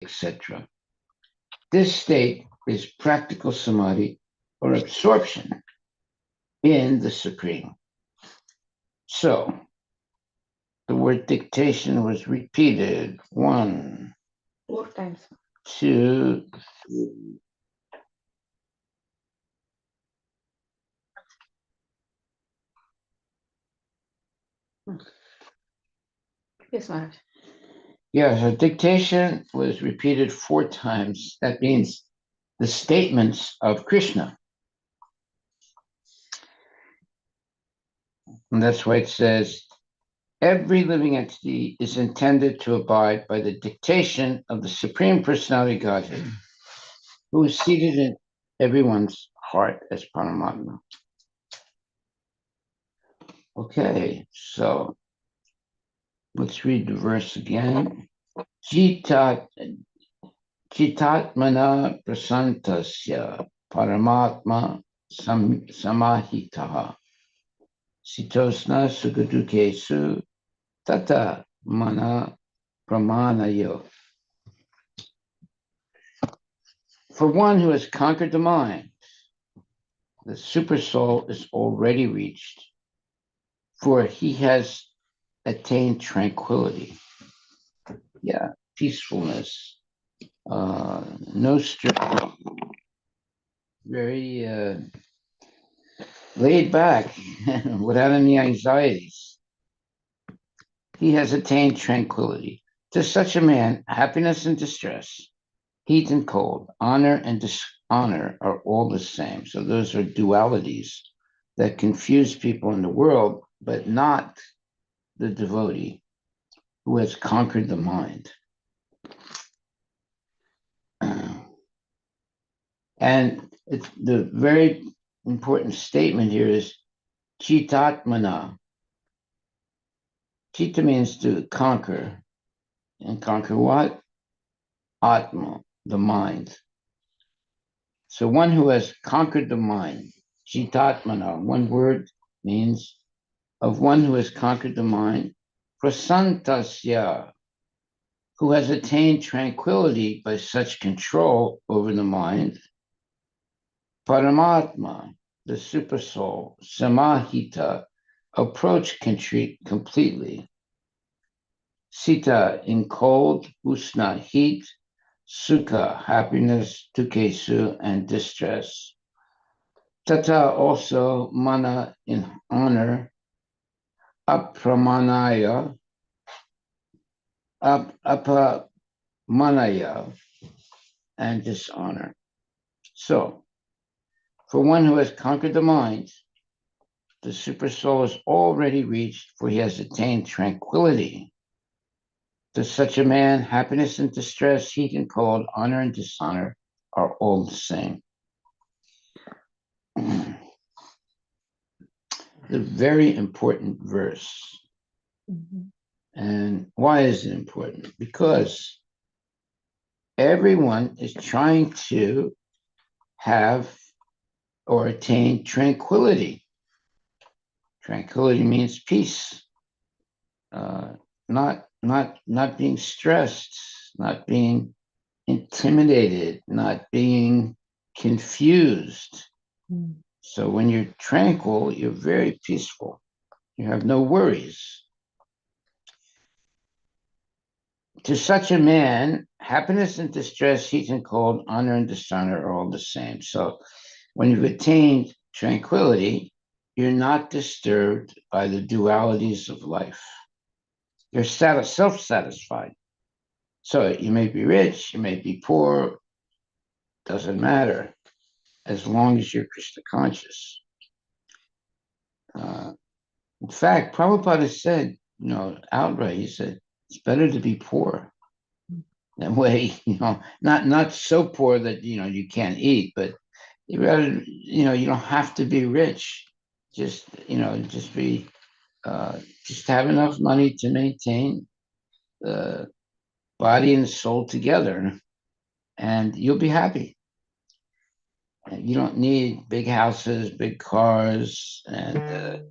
etc. This state is practical samadhi or absorption in the Supreme. So the word dictation was repeated 1, 4 times. 2, 3. Yes, Maharaj. Yeah, so dictation was repeated 4 times. That means the statements of Krishna. And that's why it says, every living entity is intended to abide by the dictation of the Supreme Personality Godhead, who is seated in everyone's heart as Paramatma. Okay, so let's read the verse again. Jitat Chitatmana prasantasya paramatma samahitaha sitosna sugadukesu tata mana pramanayo. For one who has conquered the mind, the super soul is already reached, for he has attained tranquility. Yeah, peacefulness, no stress, very laid back, without any anxieties. He has attained tranquility. To such a man, happiness and distress, heat and cold, honor and dishonor are all the same. So those are dualities that confuse people in the world, but not the devotee who has conquered the mind. And the very important statement here is chitatmana. Chitta means to conquer. And conquer what? Atma, the mind. So one who has conquered the mind, chitatmana, one word means of one who has conquered the mind, prasantasya, who has attained tranquility by such control over the mind, Paramatma, the supersoul, samahita, approach completely. Sita, in cold, usna, heat, sukha, happiness, tukesu, and distress. Tata, also, mana, in honor, apramanaya, apamanaya, and dishonor. So, for one who has conquered the mind, the super soul is already reached, for he has attained tranquility. To such a man, happiness and distress, heat and cold, honor and dishonor are all the same. The very important verse. Mm-hmm. And why is it important? Because everyone is trying to have or attain tranquility. Tranquility means peace, not being stressed, not being intimidated, not being confused. Mm. So when you're tranquil, you're very peaceful. You have no worries. To such a man, happiness and distress, heat and cold, honor and dishonor are all the same. So when you've attained tranquility, you're not disturbed by the dualities of life. You're self-satisfied. So you may be rich, you may be poor, doesn't matter, as long as you're Krishna conscious. In fact, Prabhupada said, outright, he said, it's better to be poor. That way, not so poor that, you can't eat, but you rather, you don't have to be rich. Just, just have enough money to maintain the body and soul together, and you'll be happy. You don't need big houses, big cars, and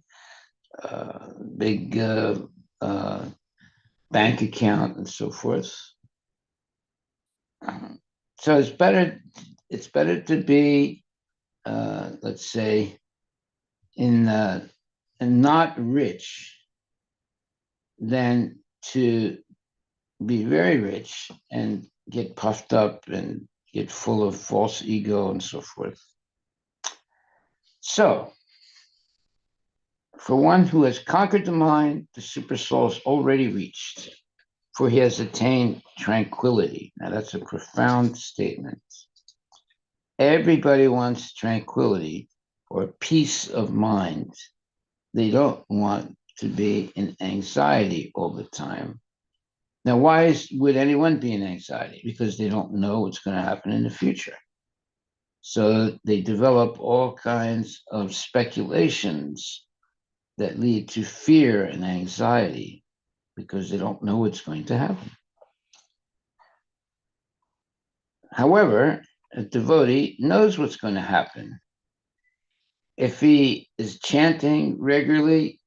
big bank account and so forth. So it's better to be, let's say, in and not rich than to be very rich and get puffed up and get full of false ego and so forth. So, for one who has conquered the mind, the supersoul is already reached, for he has attained tranquility. Now, that's a profound statement. Everybody wants tranquility or peace of mind. They don't want to be in anxiety all the time. Now, would anyone be in anxiety? Because they don't know what's going to happen in the future. So they develop all kinds of speculations that lead to fear and anxiety because they don't know what's going to happen. However, a devotee knows what's going to happen. If he is chanting regularly,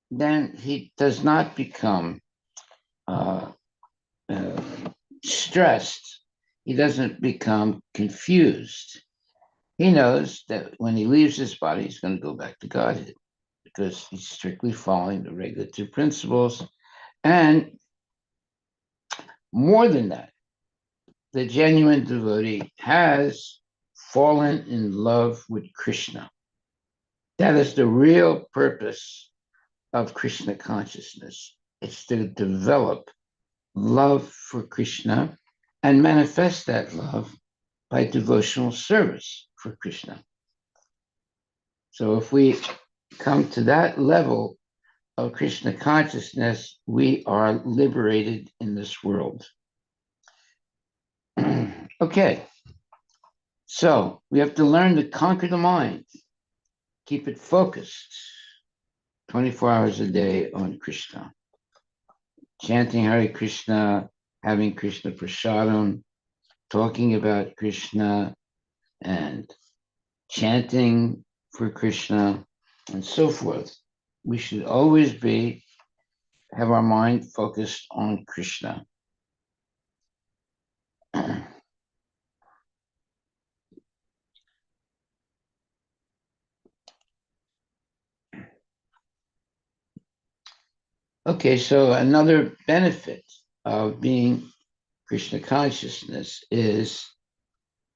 then he does not become uh, uh, stressed. He doesn't become confused. He knows that when he leaves his body, he's going to go back to Godhead because he's strictly following the regulative principles. And more than that, the genuine devotee has fallen in love with Krishna. That is the real purpose of Krishna consciousness. It's to develop love for Krishna and manifest that love by devotional service for Krishna. So if we come to that level of Krishna consciousness, we are liberated in this world. Okay, so we have to learn to conquer the mind, keep it focused 24 hours a day on Krishna, chanting Hare Krishna, having Krishna prasadam, talking about Krishna, and chanting for Krishna, and so forth. We should always have our mind focused on Krishna. Okay, so another benefit of being Krishna consciousness is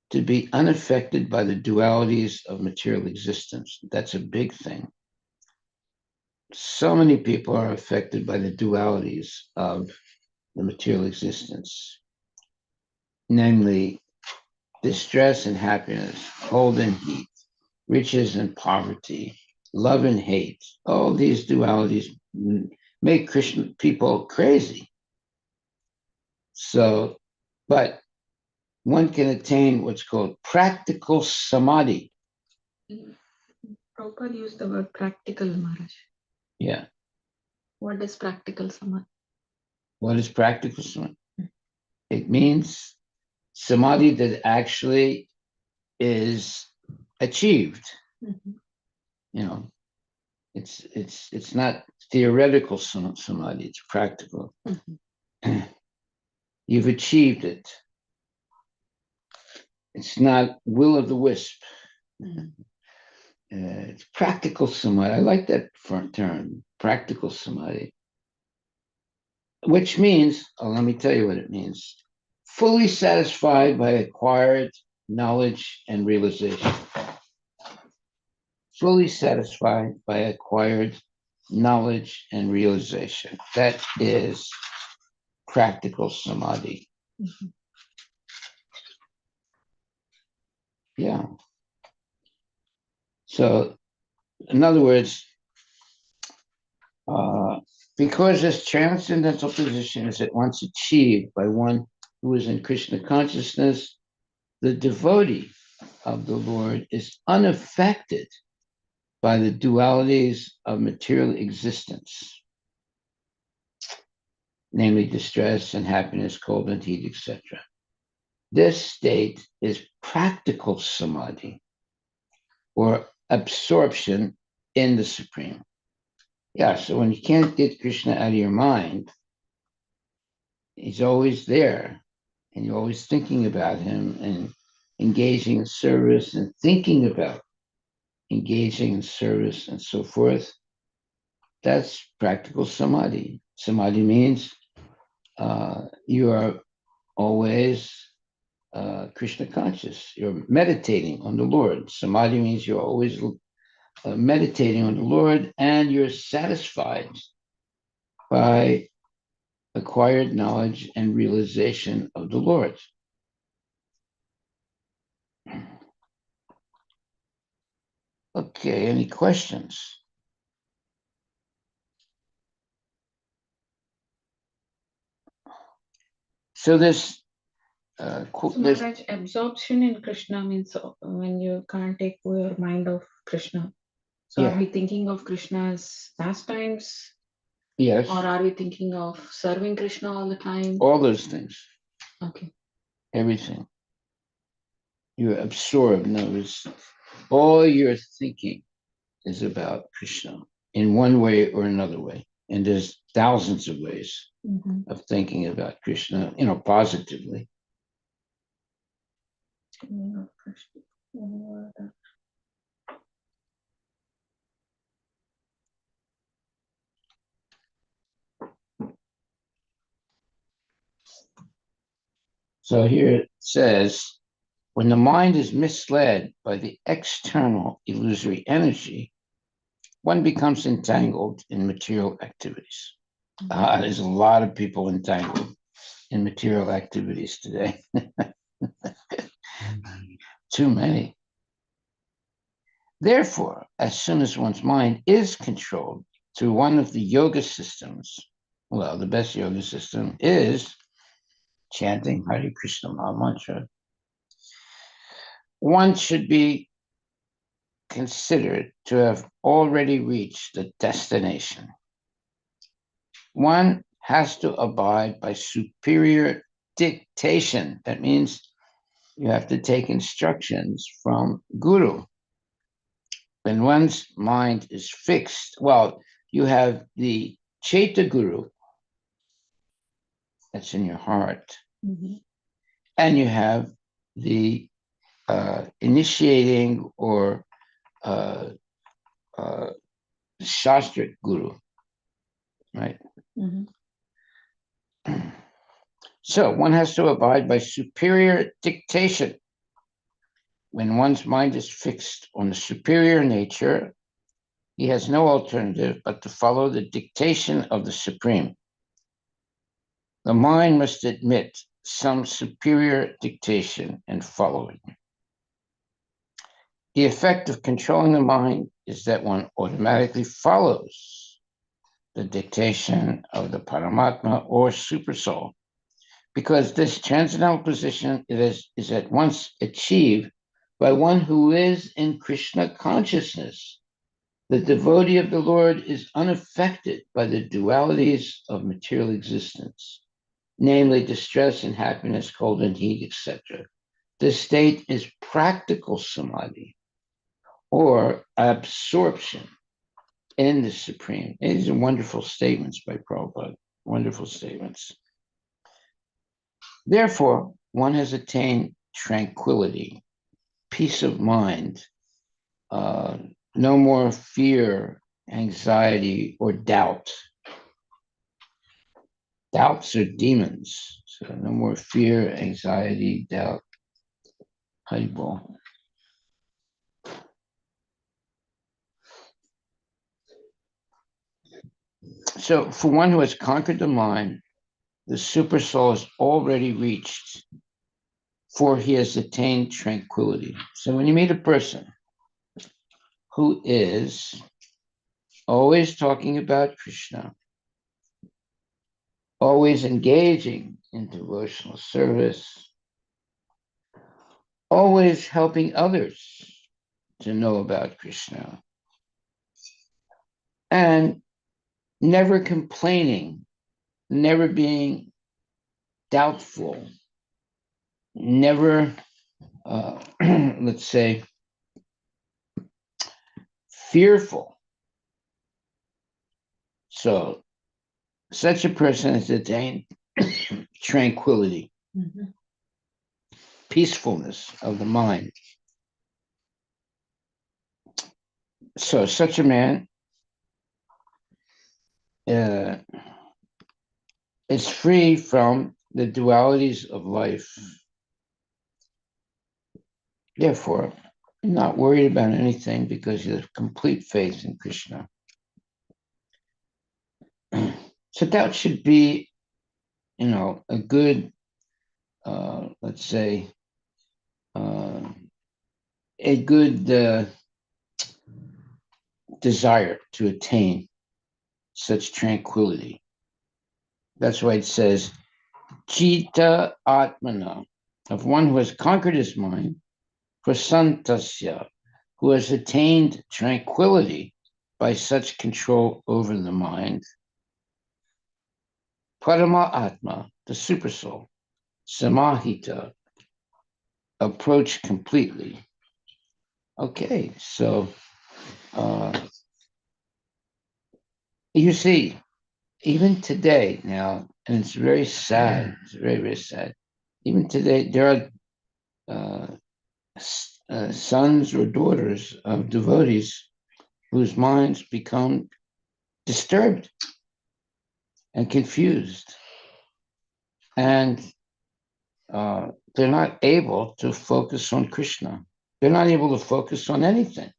to be unaffected by the dualities of material existence. That's a big thing. So many people are affected by the dualities of the material existence, namely distress and happiness, cold and heat, riches and poverty, love and hate. All these dualities make Christian people crazy. So, but one can attain what's called practical samadhi. Prabhupada used the word practical, Maharaj. Yeah. What is practical samadhi? What is practical samadhi? It means samadhi that actually is achieved. Mm-hmm. You know, it's not theoretical samadhi, it's practical. Mm-hmm. You've achieved it. It's not will o' the wisp. Mm-hmm. It's practical samadhi. I like that term, practical samadhi. Which means, let me tell you what it means. Fully satisfied by acquired knowledge and realization. Fully satisfied by acquired knowledge and realization. That is practical samadhi. Mm-hmm. Yeah. So, in other words, because this transcendental position is at once achieved by one who is in Krishna consciousness, the devotee of the Lord is unaffected by the dualities of material existence, namely distress and happiness, cold and heat, etc. This state is practical samadhi, or absorption in the Supreme. Yeah, so when you can't get Krishna out of your mind, he's always there. and you're always thinking about him and engaging in service and thinking about engaging in service and so forth, that's practical samadhi. Samadhi means you are always Krishna conscious. You're meditating on the Lord. Samadhi means you're always meditating on the Lord, and you're satisfied by acquired knowledge and realization of the Lord. Okay, any questions? So this, So Maharaj, absorption in Krishna means when you can't take your mind off Krishna. So yeah, are we thinking of Krishna as pastimes, yes, or are we thinking of serving Krishna all the time? all those things, Okay. everything. You're absorbed. In other words, all your thinking is about Krishna in one way or another way. And there's thousands of ways of thinking about Krishna, positively. So here it says, when the mind is misled by the external illusory energy, one becomes entangled in material activities. There's a lot of people entangled in material activities today. Too many. Therefore, as soon as one's mind is controlled through one of the yoga systems, well, the best yoga system is chanting Hare Krishna Maha Mantra, one should be considered to have already reached the destination. One has to abide by superior dictation. That means you have to take instructions from Guru. When one's mind is fixed, well, you have the Chaita Guru, that's in your heart, and you have the initiating or Shastra Guru, right? So one has to abide by superior dictation. When one's mind is fixed on the superior nature, he has no alternative but to follow the dictation of the Supreme. The mind must admit some superior dictation and follow it. The effect of controlling the mind is that one automatically follows the dictation of the Paramatma or Supersoul, because this transcendental position is at once achieved by one who is in Krishna consciousness. The devotee of the Lord is unaffected by the dualities of material existence, namely distress and happiness, cold and heat, etc. This state is practical samadhi, or absorption in the Supreme. These are wonderful statements by Prabhupada, wonderful statements. Therefore, one has attained tranquility, peace of mind, no more fear, anxiety, or doubt. Doubts are demons. So no more fear, anxiety, doubt. Haribol. So for one who has conquered the mind, the super soul has already reached, for he has attained tranquility. So when you meet a person who is always talking about Krishna, always engaging in devotional service, always helping others to know about Krishna, and never complaining, never being doubtful, never, let's say, fearful. So such a person has attained tranquility. peacefulness of the mind. So such a man uh, is free from the dualities of life. Therefore, not worried about anything because he has complete faith in Krishna. So that should be, a good, let's say, a good desire to attain such tranquility. That's why it says, Chita Atmana, of one who has conquered his mind, Prasantasya, who has attained tranquility by such control over the mind. Parama Atma, the supersoul, Samahita, approach completely. Okay, so you see, even today now, and it's very sad, it's very, very sad. Even today, there are sons or daughters of devotees whose minds become disturbed and confused. And they're not able to focus on Krishna. They're not able to focus on anything.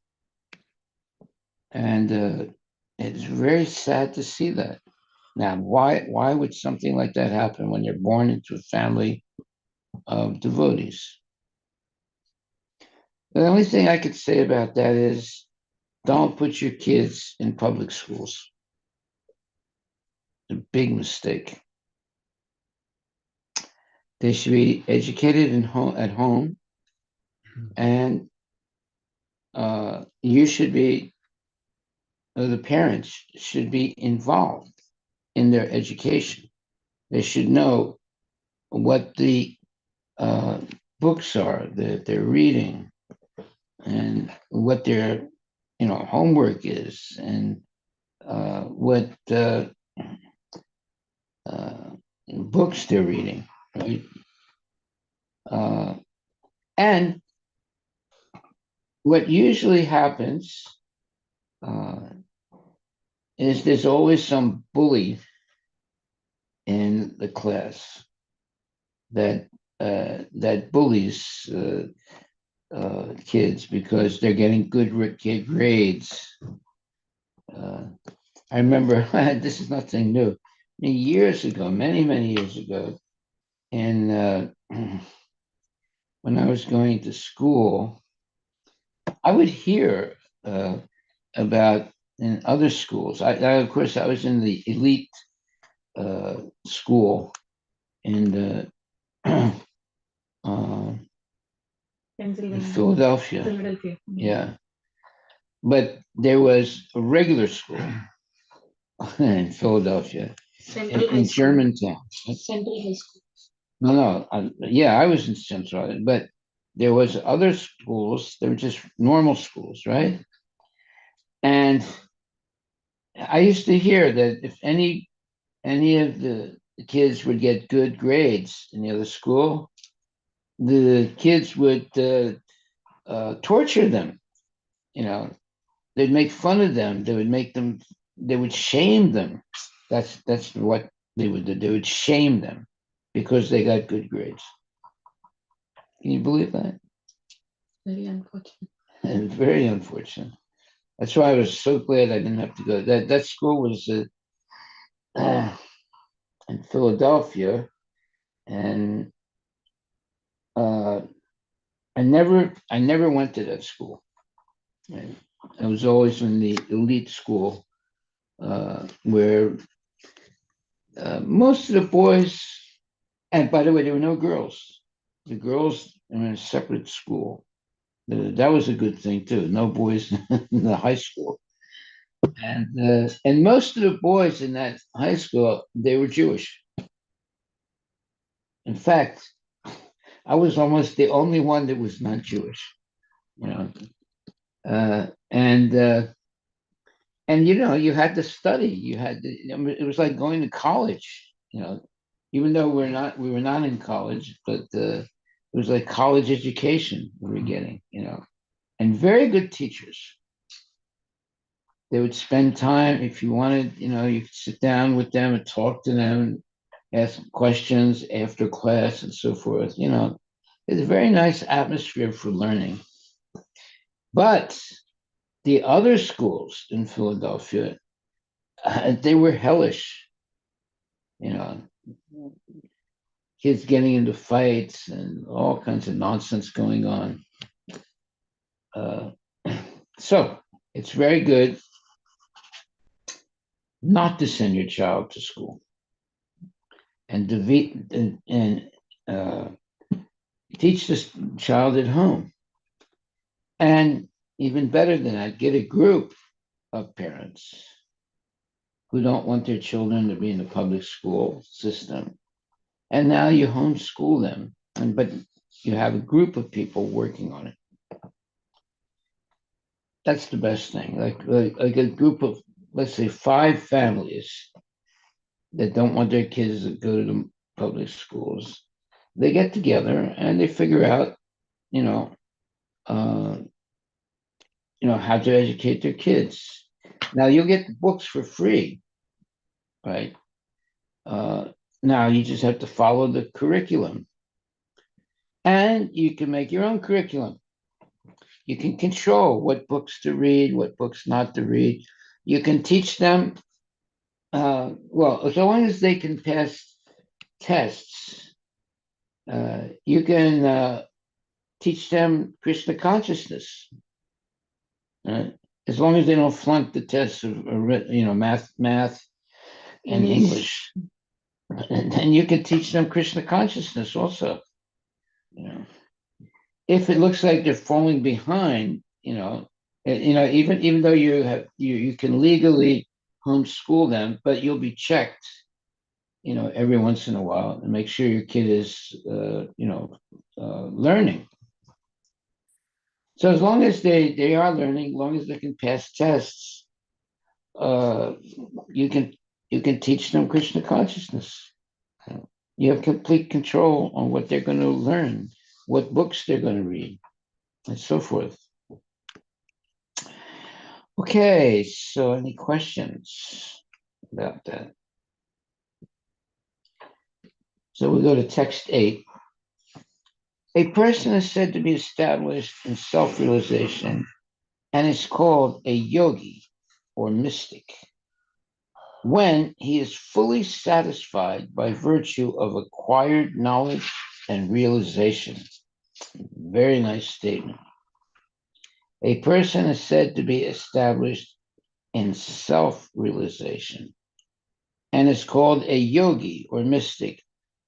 And it's very sad to see that. Now, why would something like that happen when you're born into a family of devotees? The only thing I could say about that is don't put your kids in public schools. It's a big mistake. They should be educated at home, and you should be, the parents should be involved in their education. They should know what the books are that they're reading and what their homework is and what books they're reading, right? And what usually happens is there's always some bully in the class that bullies kids because they're getting good grades. I remember this is nothing new. Years ago, many years ago, and when I was going to school, I would hear about in other schools. Of course, I was in the elite school in Philadelphia. Philadelphia. Yeah, but there was a regular school in Philadelphia, in Germantown. Central High School. No, yeah, I was in Central, but there was other schools. They were just normal schools, right? And I used to hear that if any of the kids would get good grades in the other school, the kids would torture them. You know, they'd make fun of them. They would shame them. That's what they would do. They would shame them because they got good grades. Can you believe that? Very unfortunate. And very unfortunate. That's why I was so glad I didn't have to go. That school was in Philadelphia, and uh, I never went to that school. I was always in the elite school, where most of the boys, and by the way, there were no girls. The girls were in a separate school. That was a good thing too. No boys in the high school, and most of the boys in that high school, they were Jewish. In fact, I was almost the only one that was not Jewish. You know, uh, and uh, and you had to study. It was like going to college. Even though we were not in college, but It was like college education we were getting, and very good teachers. They would spend time if you wanted, you could sit down with them and talk to them, ask questions after class and so forth. It's a very nice atmosphere for learning. But the other schools in Philadelphia, they were hellish. You know, kids getting into fights and all kinds of nonsense going on. Uh, so it's very good not to send your child to school and teach this child at home. And even better than that, get a group of parents who don't want their children to be in the public school system. And now you homeschool them, but you have a group of people working on it. That's the best thing. Like a group of, let's say, 5 families that don't want their kids to go to the public schools. They get together and they figure out, you know, uh, how to educate their kids. Now you'll get the books for free, right? Uh, Now you just have to follow the curriculum, and you can make your own curriculum. You can control what books to read, what books not to read. You can teach them, well, as long as they can pass tests, you can teach them Krishna consciousness. As long as they don't flunk the tests of, math and English. And then you can teach them Krishna consciousness also. If it looks like they're falling behind, even though you can legally homeschool them, but you'll be checked, every once in a while and make sure your kid is, learning. So as long as they are learning, as long as they can pass tests, uh, you can teach them Krishna consciousness. You have complete control on what they're going to learn, what books they're going to read, and so forth. Okay, so any questions about that? So we go to text 8. A person is said to be established in self-realization and is called a yogi or mystic when he is fully satisfied by virtue of acquired knowledge and realization. Very nice statement. A person is said to be established in self-realization and is called a yogi or mystic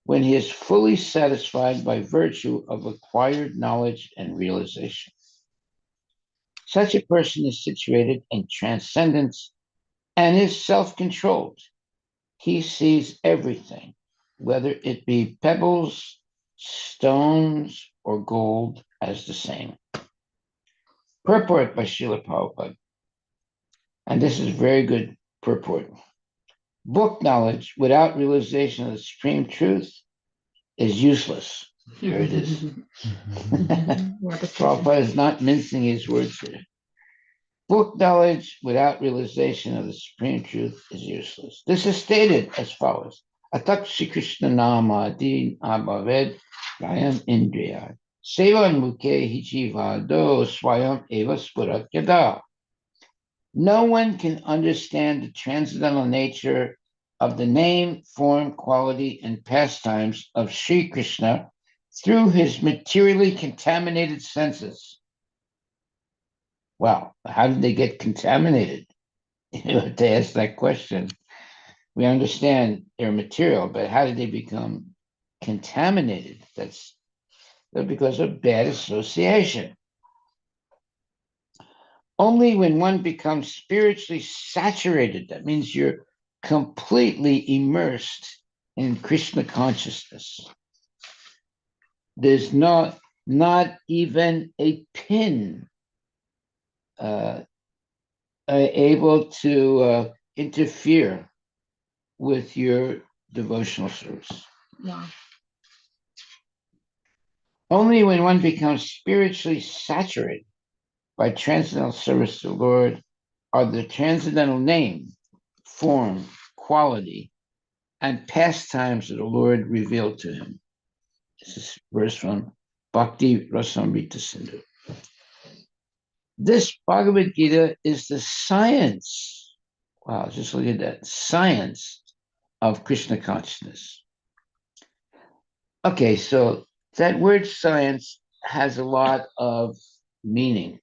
when he is fully satisfied by virtue of acquired knowledge and realization. Such a person is situated in transcendence and is self-controlled. He sees everything, whether it be pebbles, stones, or gold, as the same. Purport by Srila Prabhupada. And this is very good purport. Book knowledge without realization of the supreme truth is useless. Here it is. Prabhupada is not mincing his words here. Book knowledge without realization of the supreme truth is useless. This is stated as follows. Atak Shri Krishna Nama Din Abhaved Gayam Indriya Sevan Mukhe Hijiva Do Swayam Eva Spurat Yada. No one can understand the transcendental nature of the name, form, quality, and pastimes of Sri Krishna through his materially contaminated senses. Well, how did they get contaminated? To ask that question. We understand they're material, but how did they become contaminated? That's because of bad association. Only when one becomes spiritually saturated, that means you're completely immersed in Krishna consciousness. There's not even a pin able to interfere with your devotional service. Wow. Only when one becomes spiritually saturated by transcendental service to the Lord are the transcendental name, form, quality, and pastimes of the Lord revealed to him. This is verse from Bhakti Rasamrita Sindhu. This Bhagavad Gita is the science. Wow, just look at that. Science of Krishna consciousness. Okay, so that word science has a lot of meaning.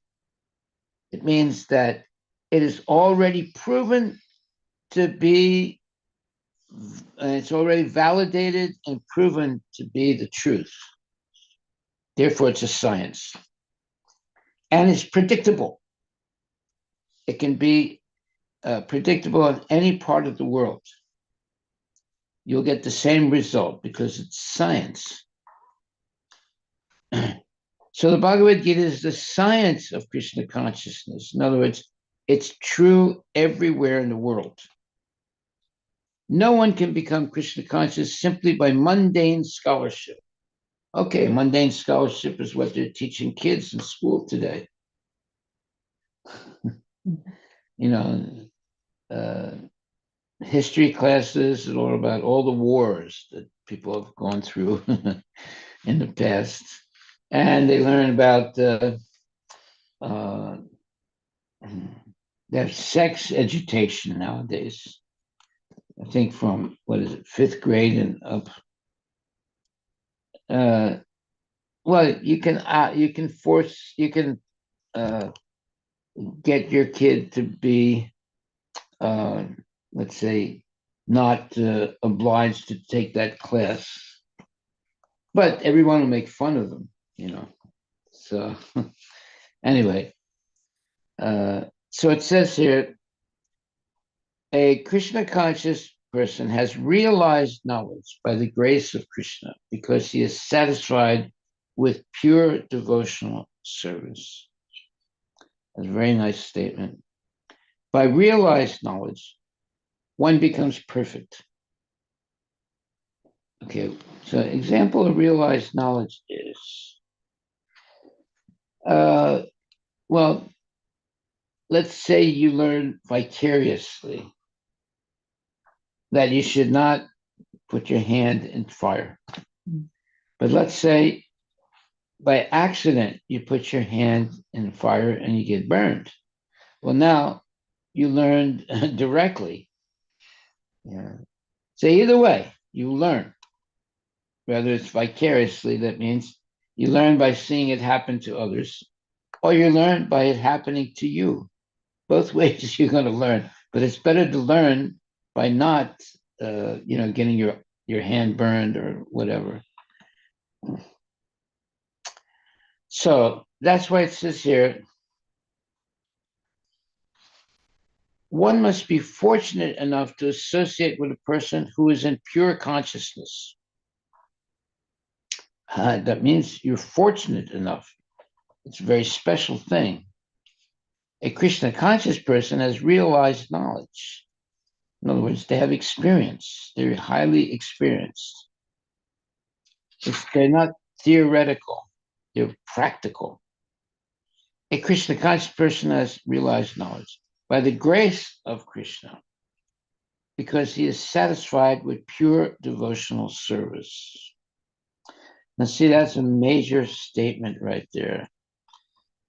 It means that it is already proven to be, it's already validated and proven to be the truth. Therefore, it's a science. And it's predictable. It can be predictable in any part of the world. You'll get the same result because it's science. So the Bhagavad Gita is the science of Krishna consciousness. In other words, it's true everywhere in the world. No one can become Krishna conscious simply by mundane scholarship. Okay, mundane scholarship is what they're teaching kids in school today. You know, history classes are all about all the wars that people have gone through in the past. And they learn about there's sex education nowadays. I think from what is it, fifth grade and up. Well, you can get your kid to be, let's say, not obliged to take that class, but everyone will make fun of them, you know. So anyway, so it says here, a Krishna conscious person has realized knowledge by the grace of Krishna because he is satisfied with pure devotional service. That's a very nice statement. By realized knowledge, one becomes perfect. Okay, so example of realized knowledge is, well, let's say you learn vicariously that you should not put your hand in fire. But let's say by accident you put your hand in fire and you get burned. Well, now you learned directly. Yeah. So either way, you learn. Whether it's vicariously, that means you learn by seeing it happen to others, or you learn by it happening to you. Both ways you're going to learn, but it's better to learn by not, getting your hand burned or whatever. So that's why it says here, one must be fortunate enough to associate with a person who is in pure consciousness. That means you're fortunate enough. It's a very special thing. A Krishna conscious person has realized knowledge. In other words, they have experience. They're highly experienced. They're not theoretical. They're practical. A Krishna conscious person has realized knowledge by the grace of Krishna because he is satisfied with pure devotional service. Now, see, that's a major statement right there.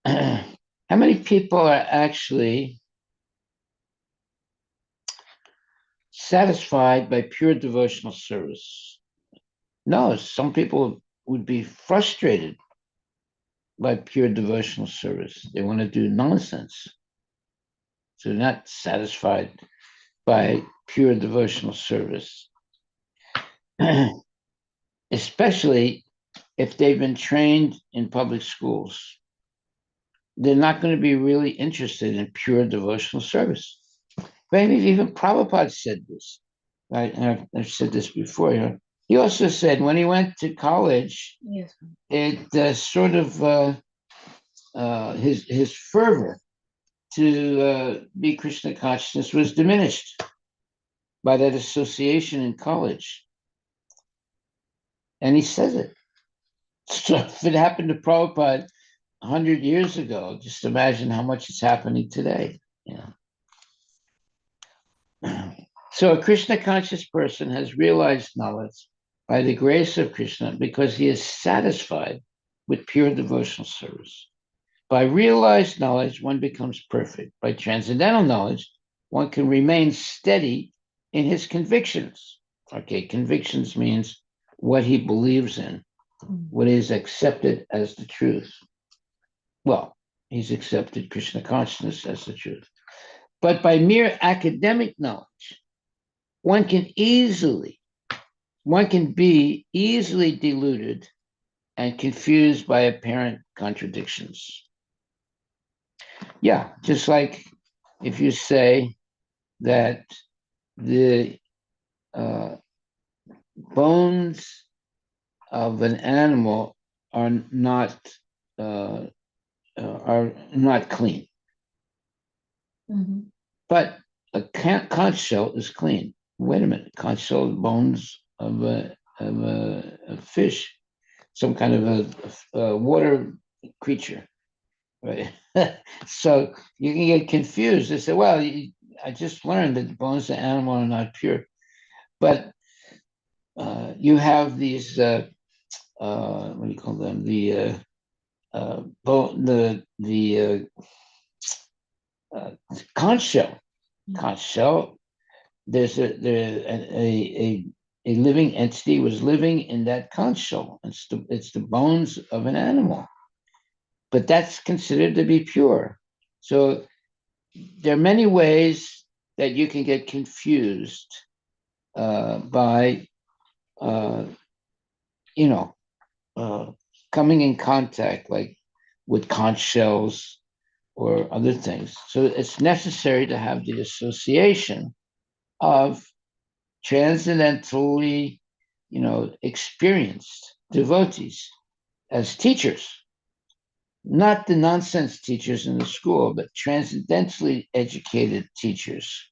How many people are actually satisfied by pure devotional service? No, some people would be frustrated by pure devotional service. They want to do nonsense. So they're not satisfied by pure devotional service. Especially if they've been trained in public schools. They're not going to be really interested in pure devotional service. Maybe even Prabhupada said this. I've said this before. He also said when he went to college, yes, it sort of his fervor to be Krishna consciousness was diminished by that association in college. And he says it. So if it happened to Prabhupada 100 years ago, just imagine how much is happening today. So a Krishna conscious person has realized knowledge by the grace of Krishna because he is satisfied with pure devotional service. By realized knowledge, one becomes perfect. By transcendental knowledge, one can remain steady in his convictions. Okay, convictions means what he believes in, what is accepted as the truth. Well, he's accepted Krishna consciousness as the truth. But by mere academic knowledge, one can be easily deluded and confused by apparent contradictions. Yeah, just like if you say that the bones of an animal are not uh, clean, but a conch shell is clean. Wait a minute, conch shell bones of a fish, some kind of a water creature, right? So you can get confused. They say, well, I just learned that the bones of the animal are not pure. But you have these, what do you call them? The conch shell. Conch shell. A living entity was living in that conch shell. It's the bones of an animal, but that's considered to be pure. So there are many ways that you can get confused by, uh, you know, coming in contact like with conch shells or other things. So it's necessary to have the association of transcendentally, experienced devotees as teachers, not the nonsense teachers in the school, but transcendentally educated teachers.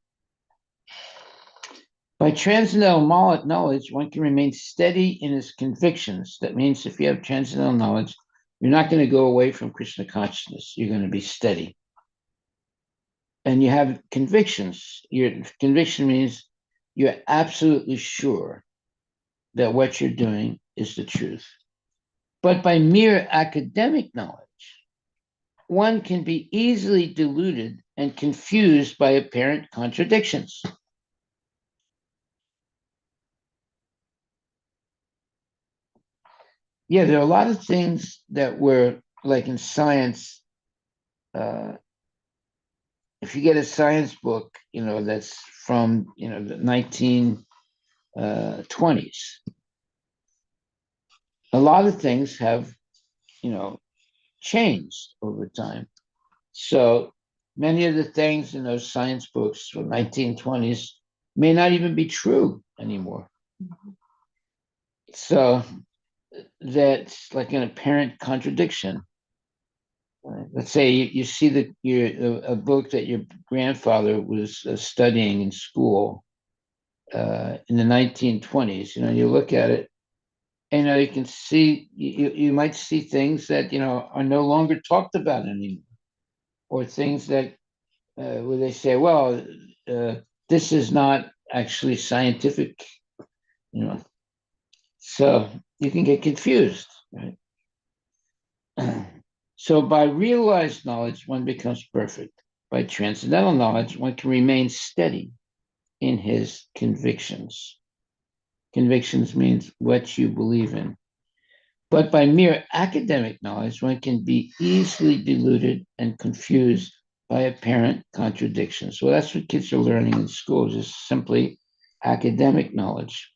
By transcendental knowledge, one can remain steady in his convictions. That means if you have transcendental knowledge, you're not going to go away from Krishna consciousness. You're going to be steady. And you have convictions. Your conviction means you're absolutely sure that what you're doing is the truth. But by mere academic knowledge, one can be easily deluded and confused by apparent contradictions. Yeah, there are a lot of things that were like in science. If you get a science book, that's from the 1920s, a lot of things have changed over time. So many of the things in those science books from 1920s may not even be true anymore. So that's like an apparent contradiction. Let's say you see a book that your grandfather was studying in school in the 1920s. You look at it, and you can see you might see things that are no longer talked about anymore, or things that where they say, well, this is not actually scientific, you know. So you can get confused, right? So by realized knowledge, one becomes perfect. By transcendental knowledge, one can remain steady in his convictions. Convictions means what you believe in. But by mere academic knowledge, one can be easily deluded and confused by apparent contradictions. Well, that's what kids are learning in school, just simply academic knowledge.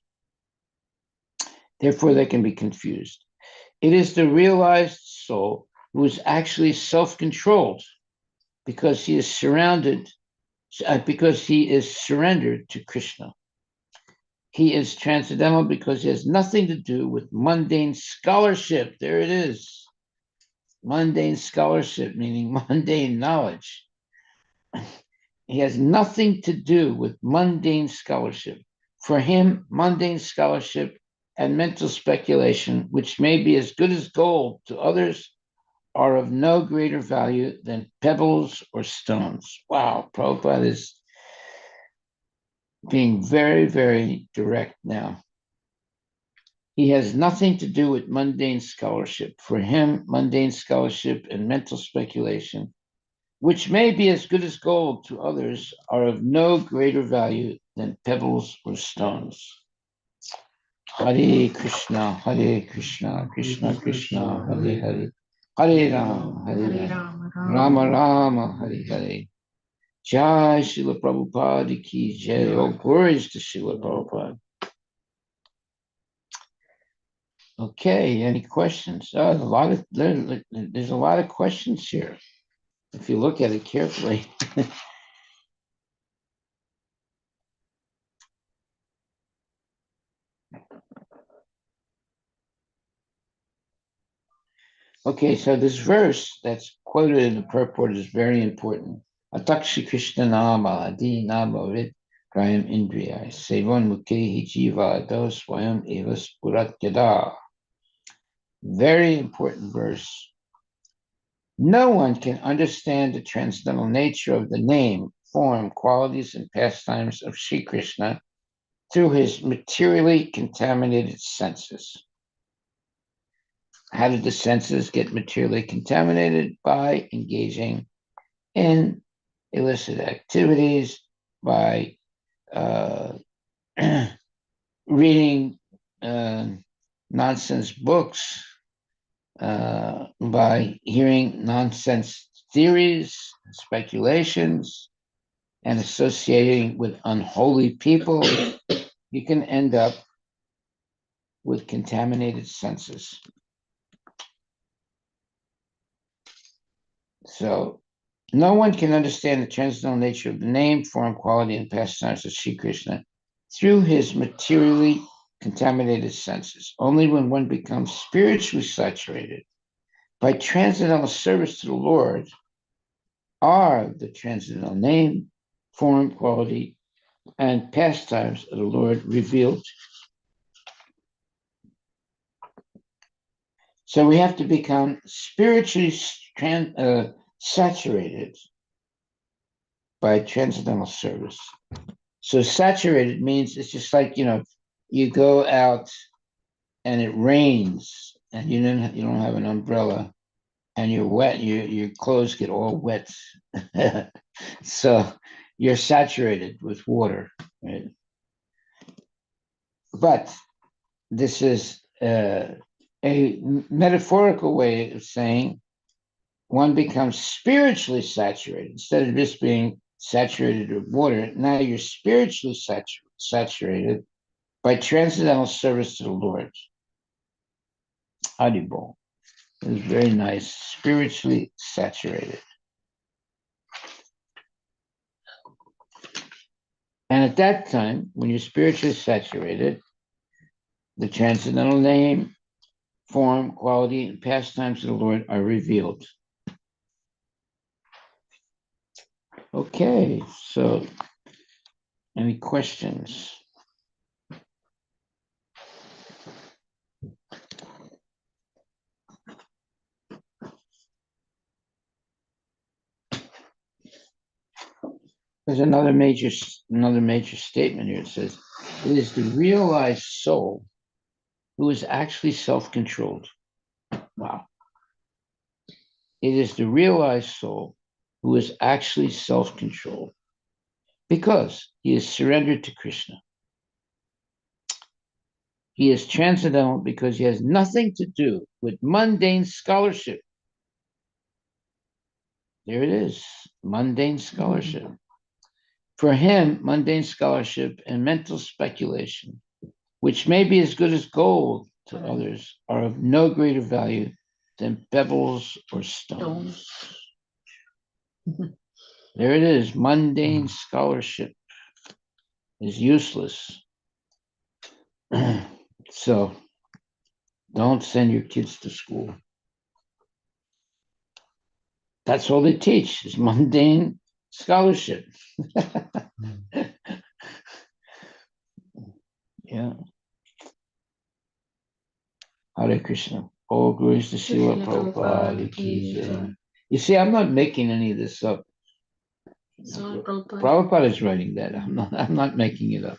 Therefore, they can be confused. It is the realized soul who is actually self-controlled because he is surrendered to Krishna. He is transcendental because he has nothing to do with mundane scholarship. There it is. Mundane scholarship, meaning mundane knowledge. He has nothing to do with mundane scholarship. For him, mundane scholarship and mental speculation, which may be as good as gold to others, are of no greater value than pebbles or stones. Wow, Prabhupada is being very, very direct now. He has nothing to do with mundane scholarship. For him, mundane scholarship and mental speculation, which may be as good as gold to others, are of no greater value than pebbles or stones. Hare Krishna, Krishna Krishna, Hare Hare, Hare Rama, Hare Rama, Rama Rama, Hare Hare. Jai Srila Prabhupada ki jai. All glories to Srila Prabhupada. Okay, any questions? There's a lot of questions here, if you look at it carefully. Okay, so this verse that's quoted in the purport is very important. Atakshi Krishna Nama Adi Nama Vid Graham Indriya Sevan Mukhi Jiva Dos Swayam Evas Purat Yada. Very important verse. No one can understand the transcendental nature of the name, form, qualities, and pastimes of Sri Krishna through his materially contaminated senses. How did the senses get materially contaminated? By engaging in illicit activities, by reading nonsense books, by hearing nonsense theories, speculations, and associating with unholy people. You can end up with contaminated senses. So no one can understand the transcendental nature of the name, form, quality, and pastimes of Sri Krishna through his materially contaminated senses. Only when one becomes spiritually saturated by transcendental service to the Lord are the transcendental name, form, quality, and pastimes of the Lord revealed. So we have to become spiritually saturated by transcendental service. So saturated means it's just like, you go out and it rains and you don't have an umbrella and you're wet, your clothes get all wet. So you're saturated with water, right? But this is a metaphorical way of saying one becomes spiritually saturated. Instead of just being saturated with water, now you're spiritually saturated by transcendental service to the Lord. Haribol. It was very nice, spiritually saturated. And at that time, when you're spiritually saturated, the transcendental name, form, quality, and pastimes of the Lord are revealed. Okay, so any questions? There's another major statement here. It says, it is the realized soul who is actually self-controlled. Wow. It is the realized soul who is actually self-controlled because he is surrendered to Krishna. He is transcendental because he has nothing to do with mundane scholarship. There it is, mundane scholarship. For him, mundane scholarship and mental speculation, which may be as good as gold to others, are of no greater value than pebbles or stones. There it is, mundane scholarship is useless. So don't send your kids to school. That's all they teach is mundane scholarship. Yeah. Hare Krishna. All glories to Srila Prabhupada ki jai. You see, I'm not making any of this up. Prabhupada is writing that. I'm not making it up.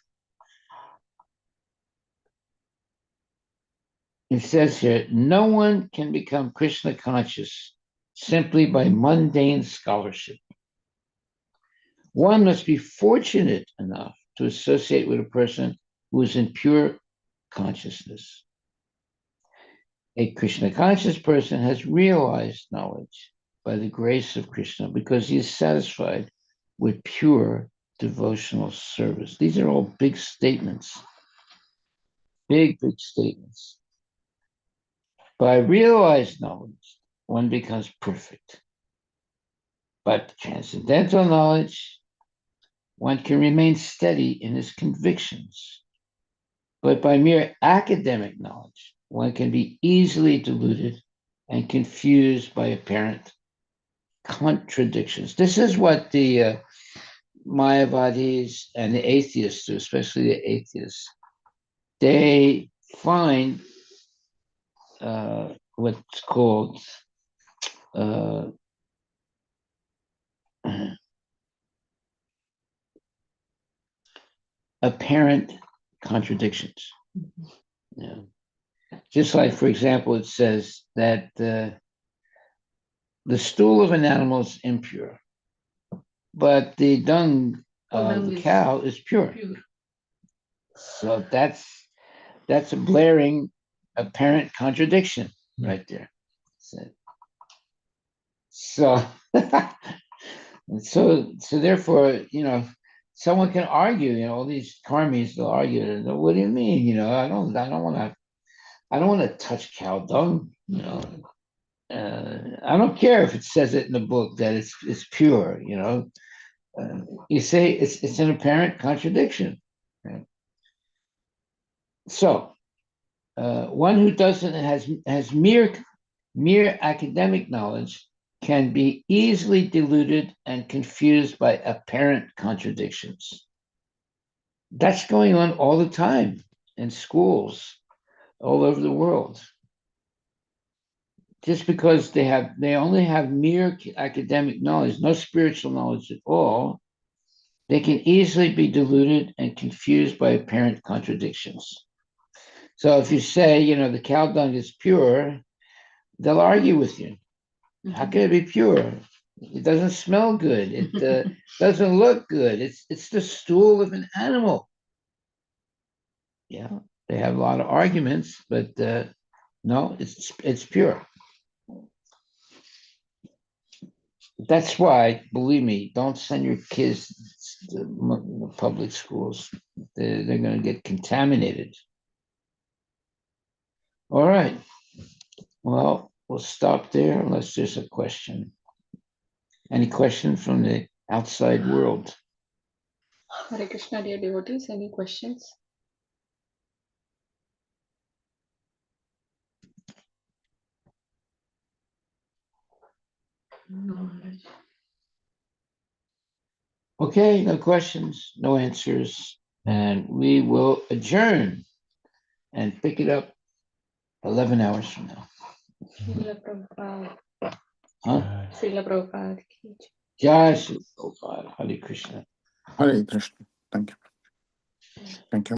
It says here, no one can become Krishna conscious simply by mundane scholarship. One must be fortunate enough to associate with a person who is in pure consciousness. A Krishna conscious person has realized knowledge by the grace of Krishna because he is satisfied with pure devotional service. These are all big statements. Big statements. By realized knowledge, one becomes perfect. But transcendental knowledge, one can remain steady in his convictions. But by mere academic knowledge, one can be easily deluded and confused by apparent contradictions. This is what the Mayavadis and the atheists do, especially the atheists. They find what's called apparent contradictions. Yeah. Just like, for example, it says that the stool of an animal is impure, but the dung of the cow is pure. So that's a blaring apparent contradiction right there. So therefore, someone can argue, all these karmis, they'll argue, what do you mean? I don't want to touch cow dung, I don't care if it says it in the book that it's pure, you say it's an apparent contradiction. Right? So one who has mere academic knowledge can be easily deluded and confused by apparent contradictions. That's going on all the time in schools all over the world. Just because they only have mere academic knowledge, no spiritual knowledge at all, they can easily be deluded and confused by apparent contradictions. So if you say, the cow dung is pure, they'll argue with you. How can it be pure? It doesn't smell good. It doesn't look good. It's the stool of an animal. Yeah, they have a lot of arguments, but no, it's pure. That's why, believe me, don't send your kids to public schools. They're going to get contaminated. All right. Well, we'll stop there unless there's a question. Any question from the outside world? Hare Krishna, dear devotees, any questions? No. Okay, no questions, no answers, and we will adjourn and pick it up 11 hours from now. Srila Prabhupada. Huh? Srila Prabhupada. Jai Srila Prabhupada. Hare Krishna. Hare Krishna. Thank you. Thank you.